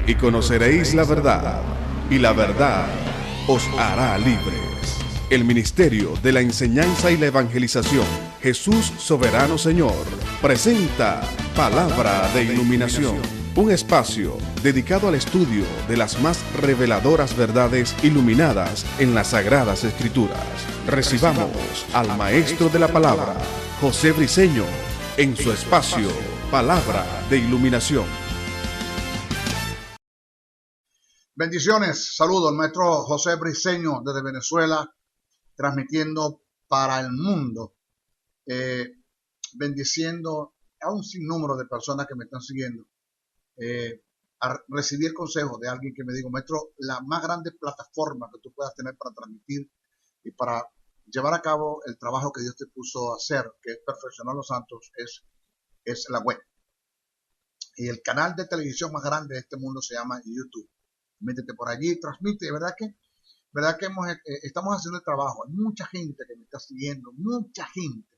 y conoceréis la verdad, y la verdad os hará libres. El Ministerio de la Enseñanza y la Evangelización, Jesús Soberano Señor, presenta Palabra de Iluminación, un espacio dedicado al estudio de las más reveladoras verdades iluminadas en las Sagradas Escrituras. Recibamos al Maestro de la Palabra, José Briceño, en su espacio Palabra de Iluminación. Bendiciones, saludos, el maestro José Briceño desde Venezuela, transmitiendo para el mundo, bendiciendo a un sinnúmero de personas que me están siguiendo, a recibir consejos de alguien que me diga, maestro, la más grande plataforma que tú puedas tener para transmitir y para llevar a cabo el trabajo que Dios te puso a hacer, que es perfeccionar los santos, es la web. Y el canal de televisión más grande de este mundo se llama YouTube. Métete por allí, transmite, ¿verdad que estamos haciendo el trabajo? Hay mucha gente que me está siguiendo, mucha gente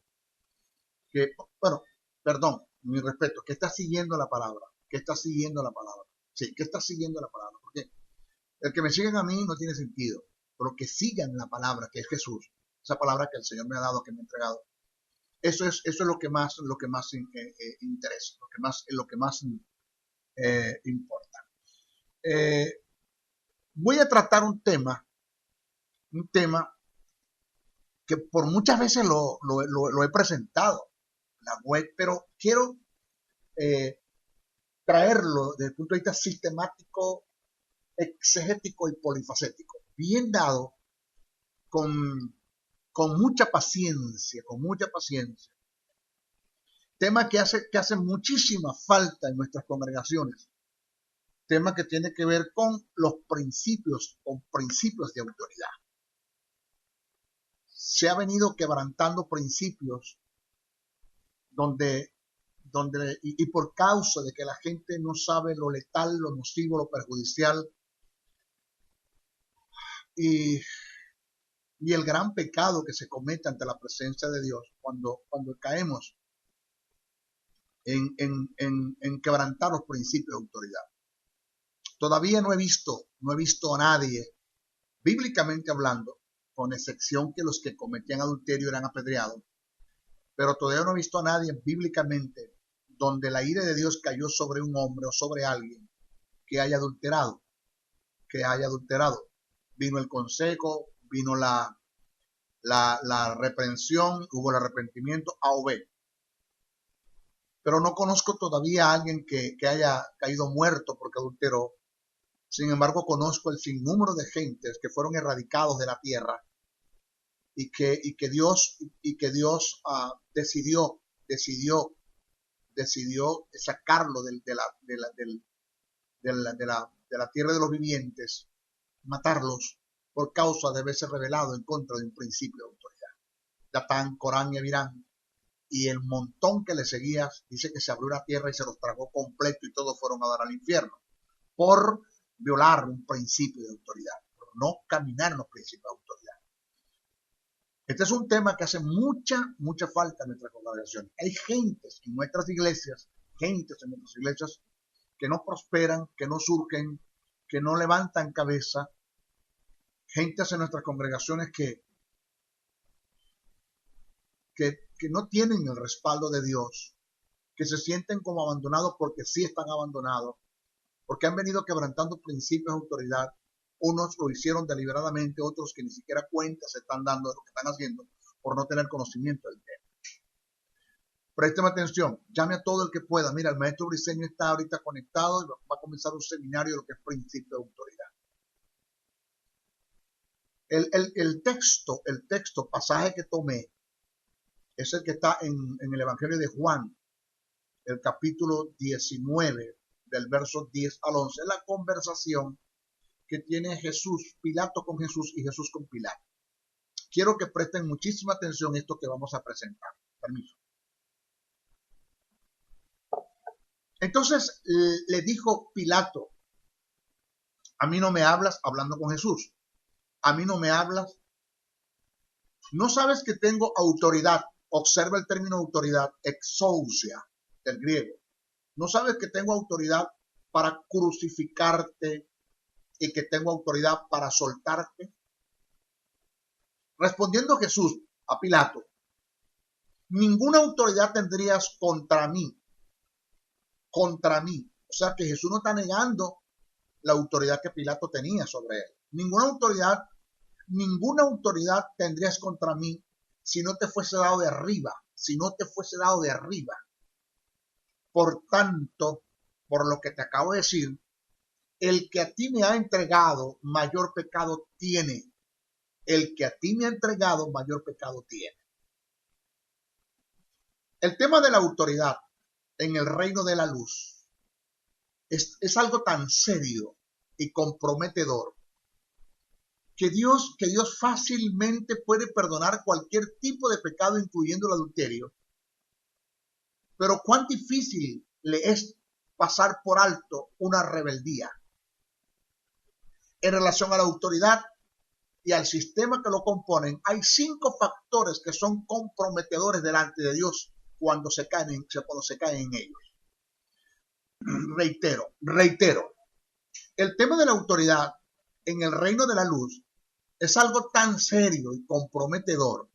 que, bueno, perdón, mi respeto, que está siguiendo la palabra, sí, que está siguiendo la palabra, porque el que me sigan a mí no tiene sentido, pero que sigan la palabra, que es Jesús, esa palabra que el Señor me ha dado, que me ha entregado, eso es lo que más interesa, lo que más importa. Voy a tratar un tema que por muchas veces lo he presentado, la web, pero quiero traerlo desde el punto de vista sistemático, exegético y polifacético, bien dado, con mucha paciencia, tema que hace muchísima falta en nuestras congregaciones, tema que tiene que ver con los principios, de autoridad. Se ha venido quebrantando principios y por causa de que la gente no sabe lo letal, lo nocivo, lo perjudicial y el gran pecado que se comete ante la presencia de Dios cuando caemos en quebrantar los principios de autoridad. Todavía no he visto a nadie, bíblicamente hablando, con excepción que los que cometían adulterio eran apedreados, pero todavía no he visto a nadie bíblicamente donde la ira de Dios cayó sobre un hombre o sobre alguien que haya adulterado. Vino el consejo, vino la reprensión, hubo el arrepentimiento, A o B. Pero no conozco todavía a alguien que haya caído muerto porque adulteró. Sin embargo, conozco el sinnúmero de gentes que fueron erradicados de la tierra y que Dios decidió sacarlo de la tierra de los vivientes, matarlos por causa de haberse rebelado en contra de un principio de autoridad. Datán, Corán y Abirán y el montón que le seguía, dice que se abrió la tierra y se los tragó completo y todos fueron a dar al infierno por violar un principio de autoridad, por no caminar en los principios de autoridad. Este es un tema que hace mucha falta en nuestra congregación. Hay gentes en nuestras iglesias que no prosperan, que no surgen, que no levantan cabeza. Gentes en nuestras congregaciones que no tienen el respaldo de Dios, que se sienten como abandonados porque sí están abandonados, porque han venido quebrantando principios de autoridad. Unos lo hicieron deliberadamente, otros que ni siquiera cuenta se están dando de lo que están haciendo por no tener conocimiento del tema. Présteme atención, llame a todo el que pueda. Mira, el maestro Briceño está ahorita conectado y va a comenzar un seminario de lo que es principio de autoridad. El texto, pasaje que tomé, es el que está en el Evangelio de Juan, el capítulo 19, del verso 10 al 11. Es la conversación que tiene Pilato con Jesús y Jesús con Pilato. Quiero que presten muchísima atención a esto que vamos a presentar. Permiso. Entonces le dijo Pilato, a mí no me hablas, hablando con Jesús, a mí no me hablas, no sabes que tengo autoridad. Observa el término autoridad, exousia, del griego. No sabes que tengo autoridad para crucificarte y que tengo autoridad para soltarte? Respondiendo Jesús a Pilato, ninguna autoridad tendrías contra mí. Contra mí. O sea que Jesús no está negando la autoridad que Pilato tenía sobre él. Ninguna autoridad tendrías contra mí si no te fuese dado de arriba. Si no te fuese dado de arriba. Por tanto, por lo que te acabo de decir, el que a ti me ha entregado, mayor pecado tiene. El que a ti me ha entregado, mayor pecado tiene. El tema de la autoridad en el reino de la luz es algo tan serio y comprometedor que Dios fácilmente puede perdonar cualquier tipo de pecado, incluyendo el adulterio. Pero cuán difícil le es pasar por alto una rebeldía. En relación a la autoridad y al sistema que lo componen, hay 5 factores que son comprometedores delante de Dios cuando se caen en ellos. Reitero, el tema de la autoridad en el reino de la luz es algo tan serio y comprometedor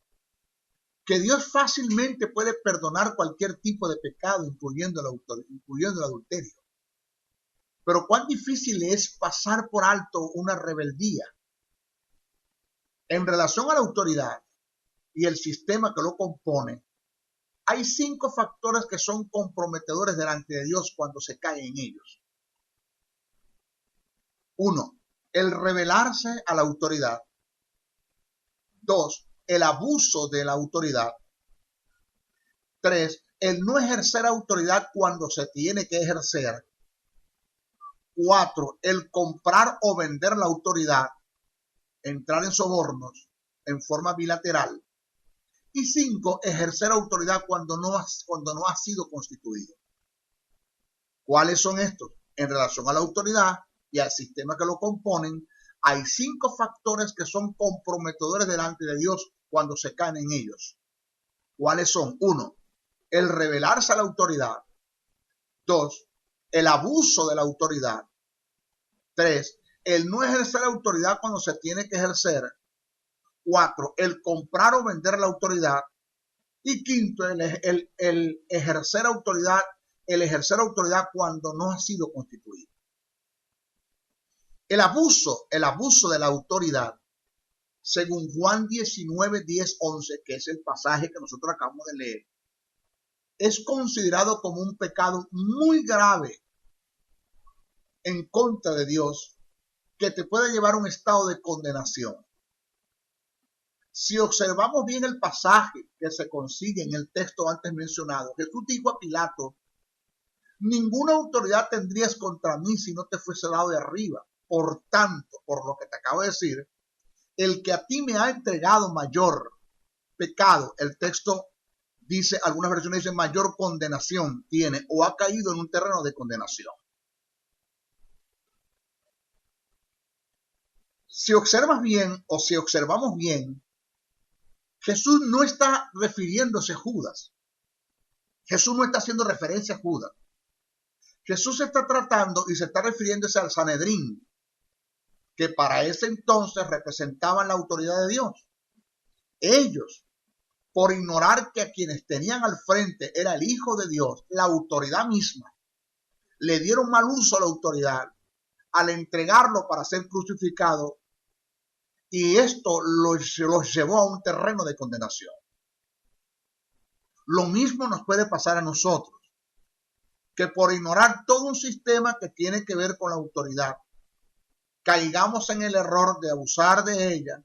que Dios fácilmente puede perdonar cualquier tipo de pecado, incluyendo el adulterio. Pero cuán difícil es pasar por alto una rebeldía. En relación a la autoridad y el sistema que lo compone, hay 5 factores que son comprometedores delante de Dios cuando se cae en ellos. 1. El rebelarse a la autoridad. 2. El abuso de la autoridad. 3. El no ejercer autoridad cuando se tiene que ejercer. 4. El comprar o vender la autoridad. Entrar en sobornos en forma bilateral. Y 5, ejercer autoridad cuando no ha sido constituido. ¿Cuáles son estos? En relación a la autoridad y al sistema que lo componen, hay 5 factores que son comprometedores delante de Dios cuando se caen en ellos. ¿Cuáles son? 1, el rebelarse a la autoridad. 2, el abuso de la autoridad. 3, el no ejercer autoridad cuando se tiene que ejercer. 4, el comprar o vender la autoridad. Y 5, el ejercer autoridad cuando no ha sido constituido. El abuso de la autoridad, según Juan 19, 10, 11, que es el pasaje que nosotros acabamos de leer, es considerado como un pecado muy grave en contra de Dios, que te puede llevar a un estado de condenación. Si observamos bien el pasaje que se consigue en el texto antes mencionado, Jesús dijo a Pilato, ninguna autoridad tendrías contra mí si no te fuese dado de arriba. Por tanto, por lo que te acabo de decir, el que a ti me ha entregado mayor pecado, el texto dice, algunas versiones dicen mayor condenación tiene o ha caído en un terreno de condenación. Si observas bien o si observamos bien, Jesús no está refiriéndose a Judas. Jesús no está haciendo referencia a Judas. Jesús está tratando y se está refiriéndose al Sanedrín, que para ese entonces representaban la autoridad de Dios. Ellos, por ignorar que a quienes tenían al frente era el Hijo de Dios, la autoridad misma, le dieron mal uso a la autoridad al entregarlo para ser crucificado, y esto los llevó a un terreno de condenación. Lo mismo nos puede pasar a nosotros, que por ignorar todo un sistema que tiene que ver con la autoridad, caigamos en el error de abusar de ella,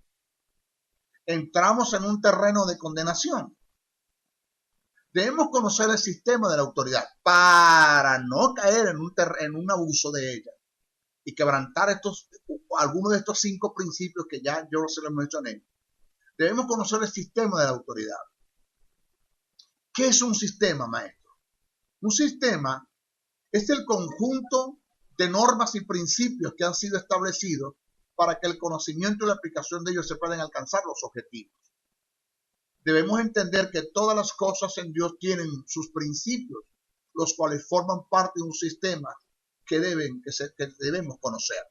entramos en un terreno de condenación. Debemos conocer el sistema de la autoridad para no caer en un abuso de ella y quebrantar algunos de estos 5 principios que ya yo se los mencioné. Debemos conocer el sistema de la autoridad. ¿Qué es un sistema, maestro? Un sistema es el conjunto de normas y principios que han sido establecidos para que el conocimiento y la aplicación de ellos se puedan alcanzar los objetivos. Debemos entender que todas las cosas en Dios tienen sus principios, los cuales forman parte de un sistema que debemos conocer.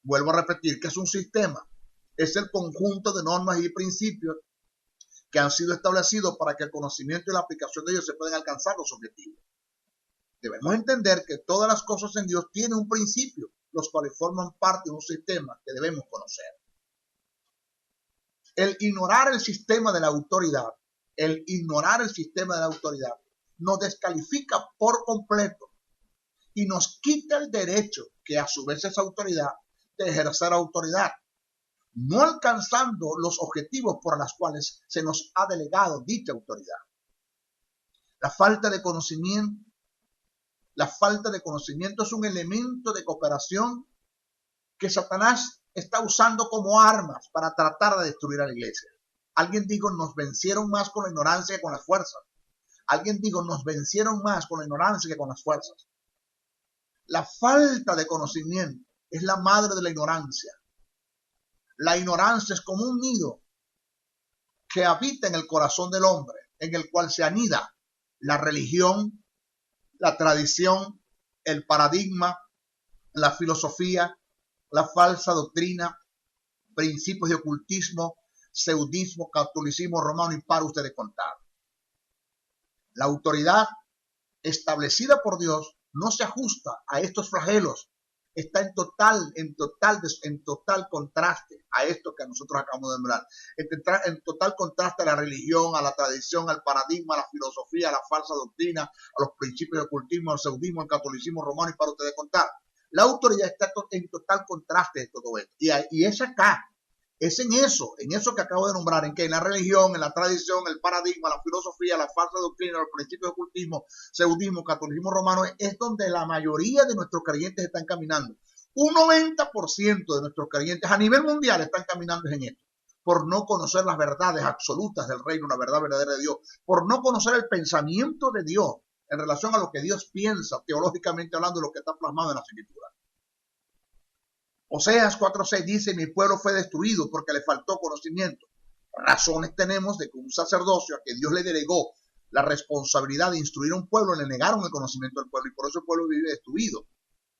Vuelvo a repetir que es un sistema. Es el conjunto de normas y principios que han sido establecidos para que el conocimiento y la aplicación de ellos se puedan alcanzar los objetivos. Debemos entender que todas las cosas en Dios tienen un principio, los cuales forman parte de un sistema que debemos conocer. El ignorar el sistema de la autoridad, nos descalifica por completo y nos quita el derecho, que a su vez es autoridad, de ejercer autoridad, no alcanzando los objetivos por los cuales se nos ha delegado dicha autoridad. La falta de conocimiento es un elemento de cooperación que Satanás está usando como armas para tratar de destruir a la iglesia. Alguien dijo, nos vencieron más con la ignorancia que con las fuerzas. Alguien dijo, nos vencieron más con la ignorancia que con las fuerzas. La falta de conocimiento es la madre de la ignorancia. La ignorancia es como un nido que habita en el corazón del hombre, en el cual se anida la religión, la tradición, el paradigma, la filosofía, la falsa doctrina, principios de ocultismo, seudismo, catolicismo romano y para ustedes contar. La autoridad establecida por Dios no se ajusta a estos flagelos. Está en total contraste a esto que nosotros acabamos de nombrar. En total contraste a la religión, a la tradición, al paradigma, a la filosofía, a la falsa doctrina, a los principios de ocultismo, al seudismo, al catolicismo romano y para ustedes contar. La autoridad está en total contraste de todo esto. Y es acá, es en eso que acabo de nombrar, en que en la religión, en la tradición, el paradigma, la filosofía, la falsa doctrina, los principios de ocultismo, seudismo, catolicismo romano, es donde la mayoría de nuestros creyentes están caminando. Un 90% de nuestros creyentes a nivel mundial están caminando en esto, por no conocer las verdades absolutas del reino, la verdad verdadera de Dios, por no conocer el pensamiento de Dios en relación a lo que Dios piensa, teológicamente hablando, de lo que está plasmado en la Escritura. Oseas 4:6 dice, mi pueblo fue destruido porque le faltó conocimiento. Razones tenemos de que un sacerdocio a que Dios le delegó la responsabilidad de instruir a un pueblo, le negaron el conocimiento del pueblo y por eso el pueblo vive destruido.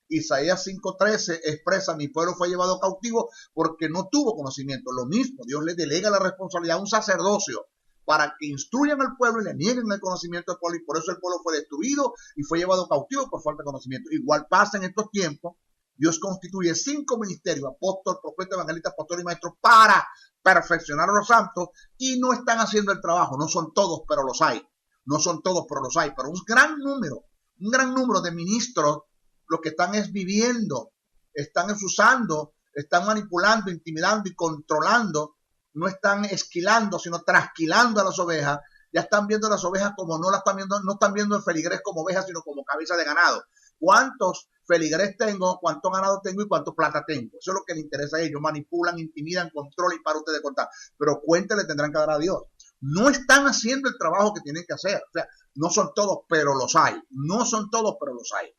Isaías 5:13 expresa, mi pueblo fue llevado cautivo porque no tuvo conocimiento. Lo mismo, Dios le delega la responsabilidad a un sacerdocio para que instruyan al pueblo y le nieguen el conocimiento del pueblo y por eso el pueblo fue destruido y fue llevado cautivo por falta de conocimiento. Igual pasa en estos tiempos. Dios constituye 5 ministerios, apóstol, profeta, evangelista, pastor y maestro, para perfeccionar a los santos y no están haciendo el trabajo. No son todos, pero los hay. No son todos, pero los hay. Pero un gran número de ministros, lo que están es viviendo, están usando, están manipulando, intimidando y controlando. No están esquilando, sino trasquilando a las ovejas. Ya están viendo las ovejas como no están viendo el feligrés como ovejas, sino como cabeza de ganado. ¿Cuántos feligres tengo? ¿Cuánto ganado tengo? ¿Y cuánto plata tengo? Eso es lo que les interesa a ellos. Manipulan, intimidan, controlan y para ustedes contar. Pero cuenta le tendrán que dar a Dios. No están haciendo el trabajo que tienen que hacer. O sea, no son todos, pero los hay. No son todos, pero los hay.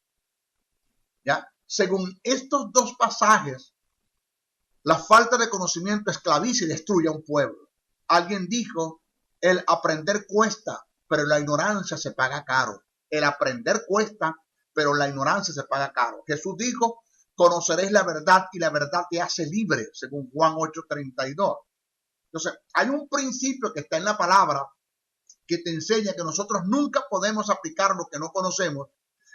¿Ya? Según estos dos pasajes, la falta de conocimiento esclaviza y destruye a un pueblo. Alguien dijo, el aprender cuesta, pero la ignorancia se paga caro. El aprender cuesta, pero la ignorancia se paga caro. Jesús dijo, conoceréis la verdad y la verdad te hace libre, según Juan 8:32. Entonces, hay un principio que está en la palabra que te enseña que nosotros nunca podemos aplicar lo que no conocemos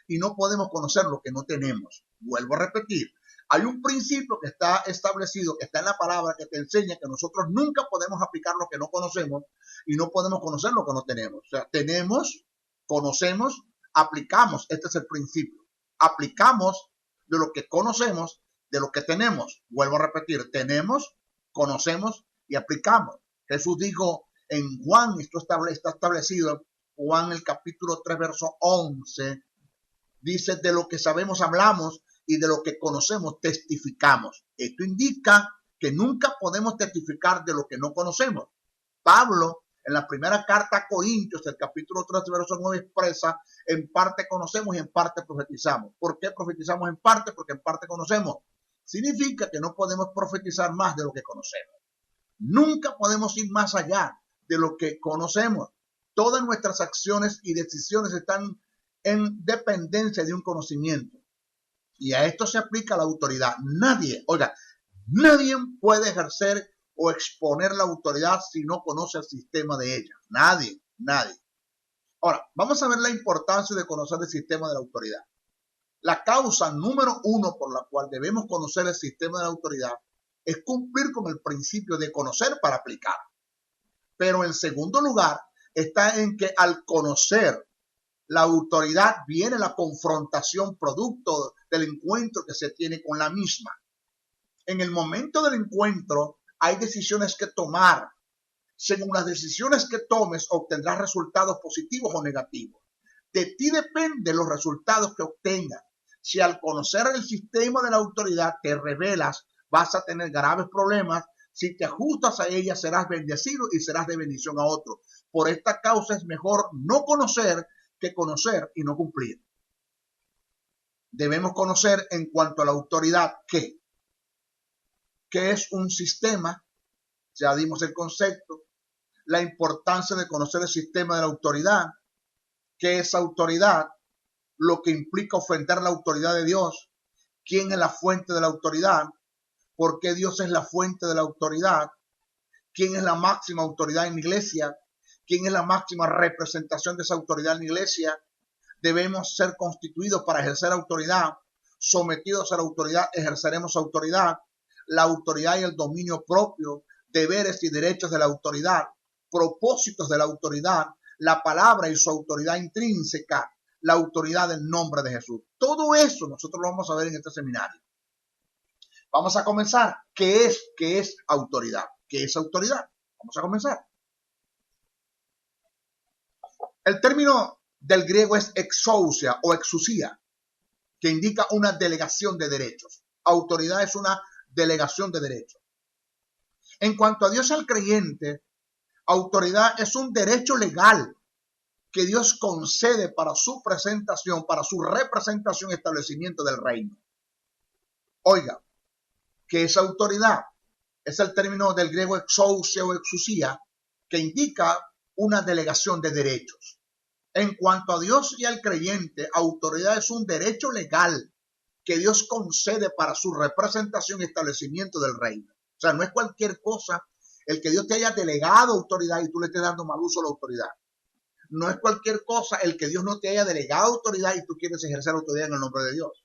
y no podemos conocer lo que no tenemos. Vuelvo a repetir, hay un principio que está establecido, que está en la palabra, que te enseña que nosotros nunca podemos aplicar lo que no conocemos y no podemos conocer lo que no tenemos. O sea, tenemos, conocemos, aplicamos. Este es el principio. Aplicamos de lo que conocemos, de lo que tenemos. Vuelvo a repetir, tenemos, conocemos y aplicamos. Jesús dijo en Juan, esto está establecido, Juan el capítulo 3, verso 11, dice, de lo que sabemos hablamos y de lo que conocemos testificamos. Esto indica que nunca podemos testificar de lo que no conocemos. Pablo, en la primera carta a Corintios, el capítulo 3, verso 9, expresa, en parte conocemos y en parte profetizamos. ¿Por qué profetizamos en parte? Porque en parte conocemos. Significa que no podemos profetizar más de lo que conocemos. Nunca podemos ir más allá de lo que conocemos. Todas nuestras acciones y decisiones están en dependencia de un conocimiento. Y a esto se aplica la autoridad. Nadie, oiga, nadie puede ejercer o exponer la autoridad si no conoce el sistema de ella. Nadie, nadie. Ahora, vamos a ver la importancia de conocer el sistema de la autoridad. La causa número uno por la cual debemos conocer el sistema de la autoridad es cumplir con el principio de conocer para aplicar. Pero en segundo lugar está en que al conocer la autoridad viene la confrontación producto del encuentro que se tiene con la misma. En el momento del encuentro hay decisiones que tomar. Según las decisiones que tomes, obtendrás resultados positivos o negativos. De ti dependen los resultados que obtengas. Si al conocer el sistema de la autoridad te rebelas, vas a tener graves problemas. Si te ajustas a ella, serás bendecido y serás de bendición a otros. Por esta causa es mejor no conocer que conocer y no cumplir. Debemos conocer en cuanto a la autoridad qué es un sistema. Ya dimos el concepto, la importancia de conocer el sistema de la autoridad, qué es autoridad, lo que implica ofender la autoridad de Dios, quién es la fuente de la autoridad, por qué Dios es la fuente de la autoridad, quién es la máxima autoridad en la iglesia, quién es la máxima representación de esa autoridad en la iglesia. Debemos ser constituidos para ejercer autoridad, sometidos a la autoridad, ejerceremos autoridad, la autoridad y el dominio propio, deberes y derechos de la autoridad, propósitos de la autoridad, la palabra y su autoridad intrínseca, la autoridad del nombre de Jesús. Todo eso nosotros lo vamos a ver en este seminario. Vamos a comenzar. ¿Qué es autoridad? ¿Qué es autoridad? Vamos a comenzar. El término del griego es exousia o exousia, que indica una delegación de derechos. Autoridad es una delegación de derechos. En cuanto a Dios al creyente, autoridad es un derecho legal que Dios concede para su presentación, para su representación y establecimiento del reino. Oiga, ¿qué es autoridad? Es el término del griego exousia o exousia, que indica una delegación de derechos. En cuanto a Dios y al creyente, autoridad es un derecho legal que Dios concede para su representación y establecimiento del reino. O sea, no es cualquier cosa el que Dios te haya delegado autoridad y tú le estés dando mal uso a la autoridad. No es cualquier cosa el que Dios no te haya delegado autoridad y tú quieres ejercer autoridad en el nombre de Dios.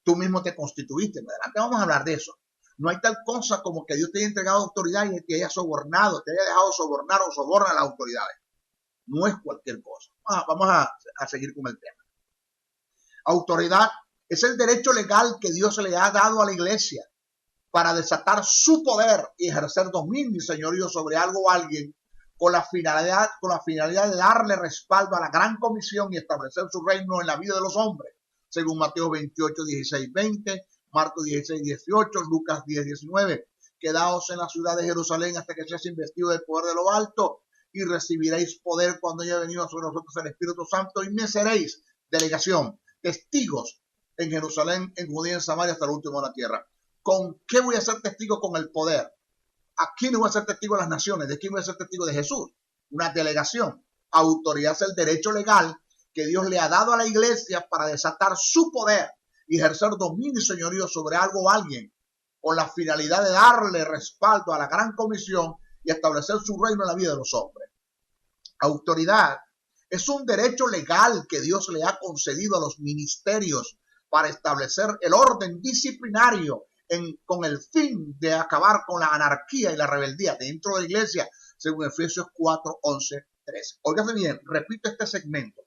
Tú mismo te constituiste. Adelante vamos a hablar de eso. No hay tal cosa como que Dios te haya entregado autoridad y te haya sobornado, te haya dejado sobornar o soborna a las autoridades. No es cualquier cosa. Vamos a seguir con el tema. Autoridad es el derecho legal que Dios le ha dado a la iglesia para desatar su poder y ejercer dominio y señorío sobre algo o alguien con la finalidad de darle respaldo a la gran comisión y establecer su reino en la vida de los hombres, según Mateo 28, 16, 20, Marcos 16, 18, Lucas 10, 19. Quedaos en la ciudad de Jerusalén hasta que seas investido del poder de lo alto y recibiréis poder cuando haya venido sobre nosotros el Espíritu Santo y me seréis, delegación, testigos en Jerusalén, en Judea, en Samaria, hasta el último de la tierra. ¿Con qué voy a ser testigo? Con el poder. ¿A quién voy a ser testigo de las naciones? ¿De quién voy a ser testigo? De Jesús. Una delegación. Autoridad es el derecho legal que Dios le ha dado a la iglesia para desatar su poder y ejercer dominio y señorío sobre algo o alguien, con la finalidad de darle respaldo a la gran comisión y establecer su reino en la vida de los hombres. Autoridad es un derecho legal que Dios le ha concedido a los ministerios para establecer el orden disciplinario con el fin de acabar con la anarquía y la rebeldía dentro de la iglesia, según Efesios 4, 11, 13. Óigase bien, repito este segmento.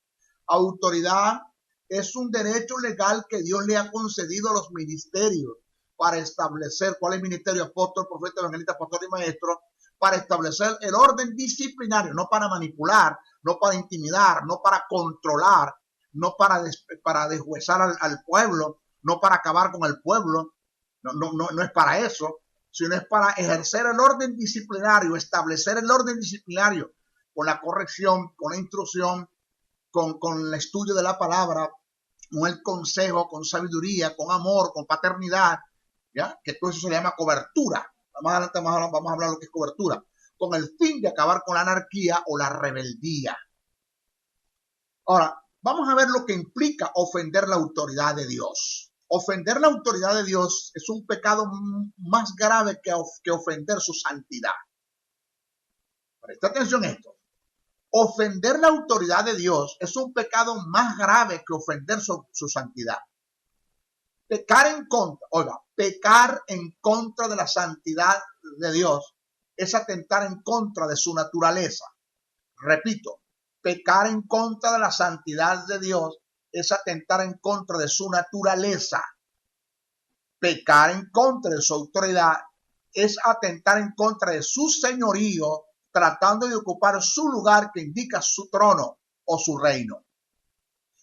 Autoridad es un derecho legal que Dios le ha concedido a los ministerios para establecer, ¿cuál es el ministerio? Apóstol, profeta, evangelista, pastor y maestro, para establecer el orden disciplinario, no para manipular, no para intimidar, no para controlar, no para deshuesar al pueblo, no para acabar con el pueblo, no es para eso, sino es para ejercer el orden disciplinario, establecer el orden disciplinario con la corrección, con la instrucción, con el estudio de la palabra, con el consejo, con sabiduría, con amor, con paternidad, ¿ya? Que todo eso se le llama cobertura. Más adelante vamos a hablar de lo que es cobertura, con el fin de acabar con la anarquía o la rebeldía. Ahora, vamos a ver lo que implica ofender la autoridad de Dios. Ofender la autoridad de Dios es un pecado más grave que ofender su santidad. Presta atención a esto. Ofender la autoridad de Dios es un pecado más grave que ofender su santidad. Pecar en contra de la santidad de Dios es atentar en contra de su naturaleza. Repito, pecar en contra de la santidad de Dios es atentar en contra de su naturaleza. Pecar en contra de su autoridad es atentar en contra de su señorío, tratando de ocupar su lugar que indica su trono o su reino.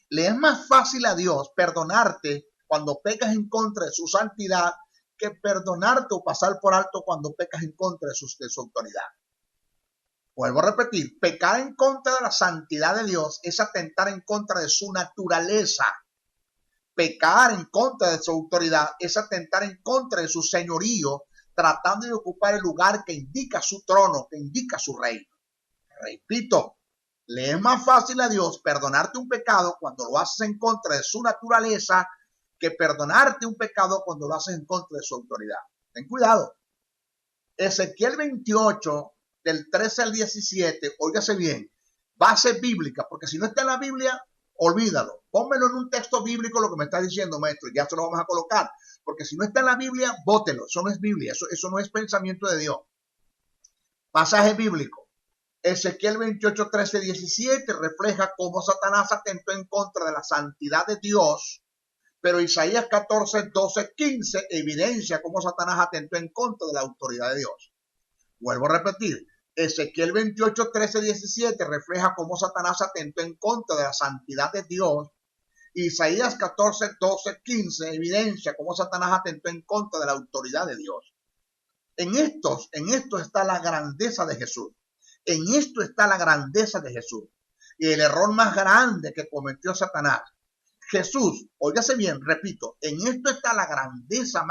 Le es más fácil a Dios perdonarte cuando pecas en contra de su santidad que perdonarte o pasar por alto cuando pecas en contra de su autoridad. Vuelvo a repetir, pecar en contra de la santidad de Dios es atentar en contra de su naturaleza. Pecar en contra de su autoridad es atentar en contra de su señorío, tratando de ocupar el lugar que indica su trono, que indica su reino. Repito, le es más fácil a Dios perdonarte un pecado cuando lo haces en contra de su naturaleza que perdonarte un pecado cuando lo haces en contra de su autoridad. Ten cuidado. Ezequiel 28, del 13 al 17, óigase bien, base bíblica, porque si no está en la Biblia, olvídalo. Pónmelo en un texto bíblico lo que me está diciendo, maestro, ya se lo vamos a colocar. Porque si no está en la Biblia, bótelo. Eso no es Biblia, eso no es pensamiento de Dios. Pasaje bíblico. Ezequiel 28, 13, 17 refleja cómo Satanás atentó en contra de la santidad de Dios, pero Isaías 14, 12, 15 evidencia cómo Satanás atentó en contra de la autoridad de Dios. Vuelvo a repetir. Ezequiel 28, 13, 17 refleja cómo Satanás atentó en contra de la santidad de Dios. Isaías 14, 12, 15 evidencia cómo Satanás atentó en contra de la autoridad de Dios. En esto está la grandeza de Jesús. En esto está la grandeza de Jesús. Y el error más grande que cometió Satanás. Jesús, óigase bien, repito, en esto está la grandeza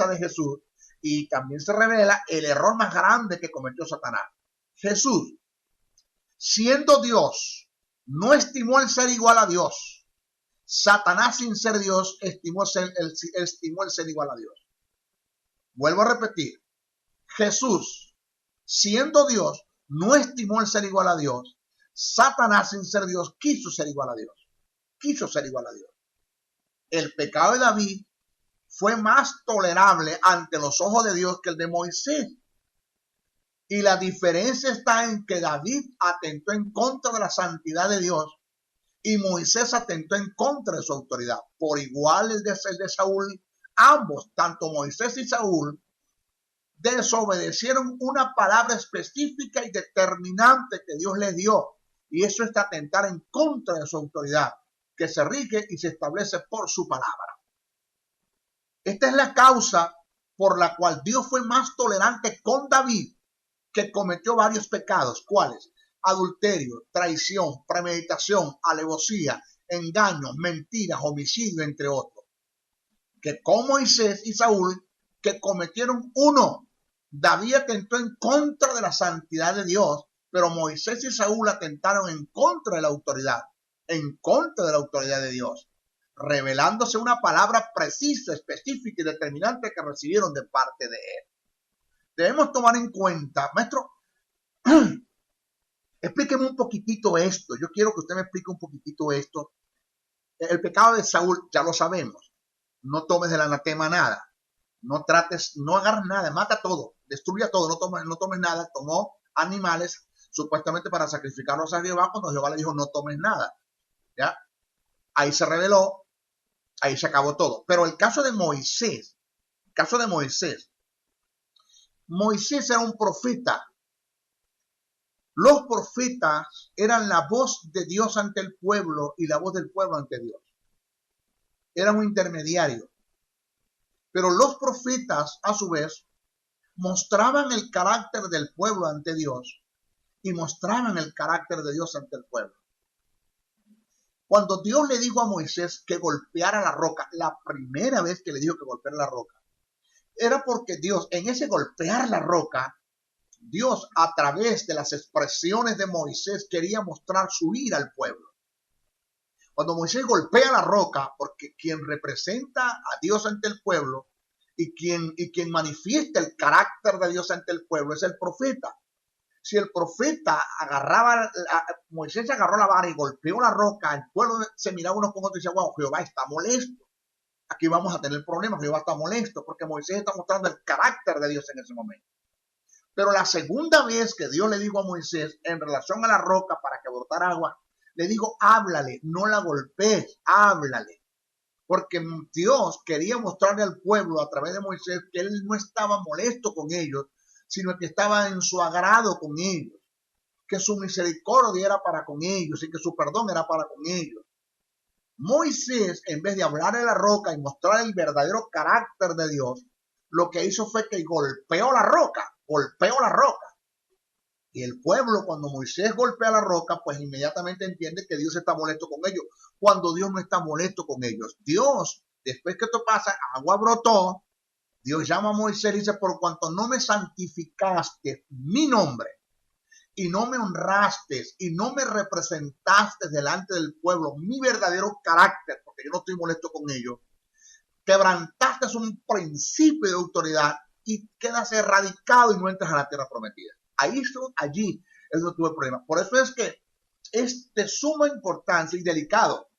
de Jesús. Y también se revela el error más grande que cometió Satanás. Jesús, siendo Dios, no estimó el ser igual a Dios. Satanás, sin ser Dios, estimó el ser igual a Dios. Vuelvo a repetir. Jesús, siendo Dios, no estimó el ser igual a Dios. Satanás, sin ser Dios, quiso ser igual a Dios. Quiso ser igual a Dios. El pecado de David fue más tolerable ante los ojos de Dios que el de Moisés. Y la diferencia está en que David atentó en contra de la santidad de Dios y Moisés atentó en contra de su autoridad. Por igual el de Saúl, ambos, tanto Moisés y Saúl, desobedecieron una palabra específica y determinante que Dios les dio. Y eso es atentar en contra de su autoridad, que se rige y se establece por su palabra. Esta es la causa por la cual Dios fue más tolerante con David, que cometió varios pecados. ¿Cuáles? Adulterio, traición, premeditación, alevosía, engaño, mentiras, homicidio, entre otros. Que con Moisés y Saúl, que cometieron uno. David atentó en contra de la santidad de Dios, pero Moisés y Saúl atentaron en contra de la autoridad de Dios, revelándose una palabra precisa, específica y determinante que recibieron de parte de él. Debemos tomar en cuenta, maestro, explíqueme un poquitito esto. Yo quiero que usted me explique un poquitito esto. El pecado de Saúl ya lo sabemos. No tomes del anatema nada. No trates, no agarres nada, mata todo, destruya todo, no tomes nada. Tomó animales supuestamente para sacrificarlos a Jehová cuando Jehová le dijo no tomes nada. ¿Ya? Ahí se reveló, ahí se acabó todo. Pero el caso de Moisés, Moisés era un profeta. Los profetas eran la voz de Dios ante el pueblo y la voz del pueblo ante Dios. Eran un intermediario. Pero los profetas, a su vez, mostraban el carácter del pueblo ante Dios y mostraban el carácter de Dios ante el pueblo. Cuando Dios le dijo a Moisés que golpeara la roca, la primera vez que le dijo que golpeara la roca, era porque Dios, en ese golpear la roca, Dios a través de las expresiones de Moisés quería mostrar su ira al pueblo. Cuando Moisés golpea la roca, porque quien representa a Dios ante el pueblo y quien manifiesta el carácter de Dios ante el pueblo es el profeta. Si el profeta Moisés agarró la vara y golpeó la roca, el pueblo se miraba unos con otros y decía, wow, Jehová está molesto. Aquí vamos a tener problemas, Jehová está molesto, porque Moisés está mostrando el carácter de Dios en ese momento. Pero la segunda vez que Dios le dijo a Moisés en relación a la roca para que brotara agua, le dijo, háblale, no la golpees, háblale. Porque Dios quería mostrarle al pueblo a través de Moisés que él no estaba molesto con ellos, sino que estaba en su agrado con ellos, que su misericordia era para con ellos y que su perdón era para con ellos. Moisés, en vez de hablar de la roca y mostrar el verdadero carácter de Dios, lo que hizo fue que golpeó la roca. Y el pueblo, cuando Moisés golpea la roca, pues inmediatamente entiende que Dios está molesto con ellos, cuando Dios no está molesto con ellos. Dios, después que esto pasa, agua brotó, Dios llama a Moisés y dice, por cuanto no me santificaste mi nombre, y no me honraste, y no me representaste delante del pueblo, mi verdadero carácter, porque yo no estoy molesto con ellos, quebrantaste un principio de autoridad y quedas erradicado y no entras a la tierra prometida. Allí es donde tuve problemas. Por eso es que es de suma importancia y delicado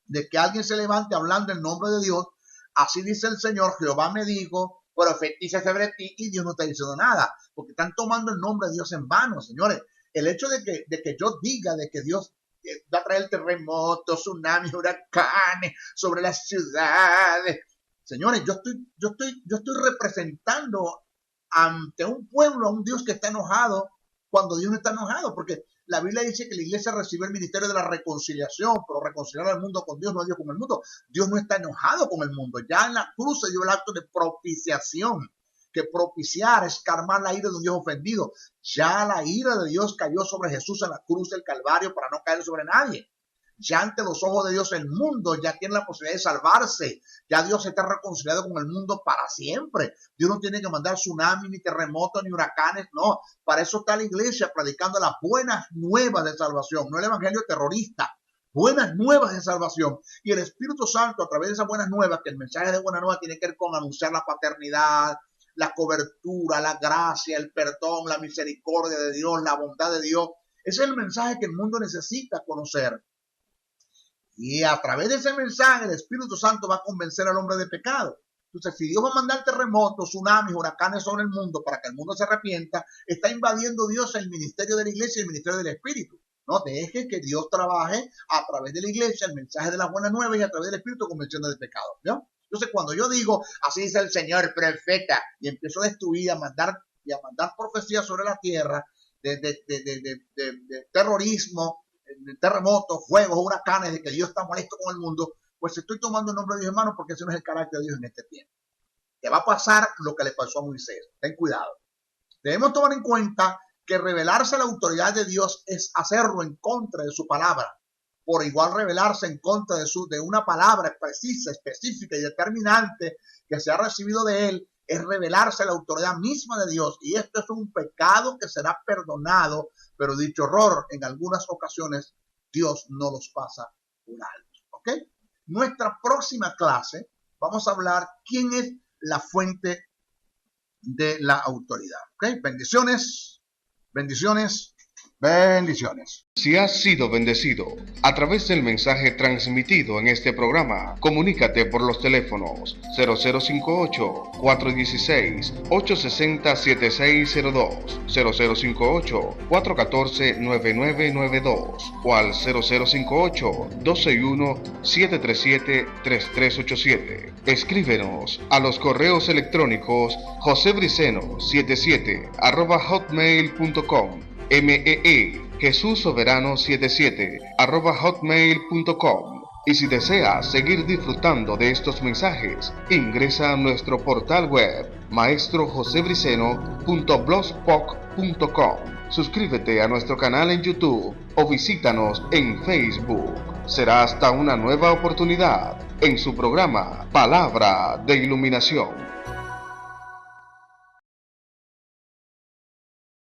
de que alguien se levante hablando en nombre de Dios. Así dice el Señor, Jehová me dijo, profetiza sobre ti, y Dios no está diciendo nada, porque están tomando el nombre de Dios en vano, señores. El hecho de que yo diga de que Dios va a traer terremotos, tsunamis, huracanes sobre las ciudades, señores, yo estoy representando ante un pueblo a un Dios que está enojado cuando Dios no está enojado, porque la Biblia dice que la iglesia recibió el ministerio de la reconciliación, pero reconciliar al mundo con Dios, no a Dios con el mundo. Dios no está enojado con el mundo. Ya en la cruz se dio el acto de propiciación, que propiciar es calmar la ira de un Dios ofendido. Ya la ira de Dios cayó sobre Jesús en la cruz del Calvario para no caer sobre nadie. Ya ante los ojos de Dios el mundo ya tiene la posibilidad de salvarse. Ya Dios está reconciliado con el mundo para siempre. Dios no tiene que mandar tsunami, ni terremotos, ni huracanes. No, para eso está la iglesia predicando las buenas nuevas de salvación, no el evangelio terrorista. Buenas nuevas de salvación. Y el Espíritu Santo, a través de esas buenas nuevas, que el mensaje de buenas nuevas tiene que ver con anunciar la paternidad, la cobertura, la gracia, el perdón, la misericordia de Dios, la bondad de Dios. Ese es el mensaje que el mundo necesita conocer. Y a través de ese mensaje, el Espíritu Santo va a convencer al hombre de pecado. Entonces, si Dios va a mandar terremotos, tsunamis, huracanes sobre el mundo para que el mundo se arrepienta, está invadiendo Dios el ministerio de la iglesia y el ministerio del Espíritu. No deje que Dios trabaje a través de la iglesia, el mensaje de las buenas nuevas, y a través del Espíritu convenciendo de pecado, ¿no? Entonces, cuando yo digo, así dice el Señor, profeta, y empiezo a destruir, a mandar profecías sobre la tierra de terrorismo, de terremotos, fuegos, huracanes, de que Dios está molesto con el mundo, pues estoy tomando el nombre de Dios, hermano, porque ese no es el carácter de Dios en este tiempo. Te va a pasar lo que le pasó a Moisés. Ten cuidado. Debemos tomar en cuenta que revelarse a la autoridad de Dios es hacerlo en contra de su palabra. Por igual revelarse en contra de una palabra precisa, específica y determinante que se ha recibido de él, es revelarse a la autoridad misma de Dios. Y esto es un pecado que será perdonado, pero dicho error, en algunas ocasiones, Dios no los pasa por alto. ¿Ok? Nuestra próxima clase, vamos a hablar quién es la fuente de la autoridad. ¿Ok? Bendiciones, bendiciones, bendiciones. Si has sido bendecido a través del mensaje transmitido en este programa, comunícate por los teléfonos 0058-416-860-7602, 0058-414-9992 o al 0058-261-737-3387. Escríbenos a los correos electrónicos josebriceno77@hotmail.com, Jesús Soberano 77 @hotmail.com. Y si deseas seguir disfrutando de estos mensajes, ingresa a nuestro portal web maestrojosebriceno.blogspot.com. Suscríbete a nuestro canal en YouTube o visítanos en Facebook. Será hasta una nueva oportunidad en su programa Palabra de Iluminación.